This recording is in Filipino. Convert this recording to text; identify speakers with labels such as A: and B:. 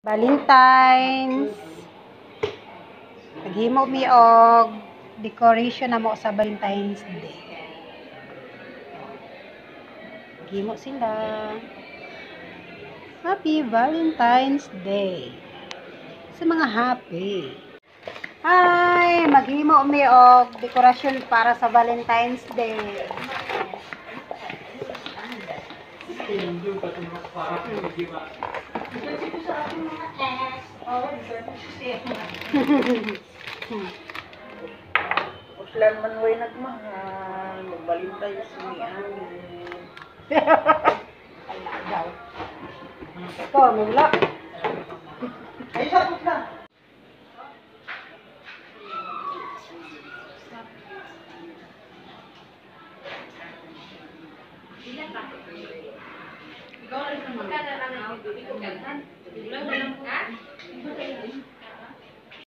A: Valentine's. Naghimo mi og decoration na mo sa Valentine's Day. Naghimo sila. Happy Valentine's Day. Sa mga happy. Hi! Maghimo mi og dekorasyon para sa Valentine's Day.
B: Uslan man way nagmahal, magbalintay sa
A: Wala daw. Ito, wala.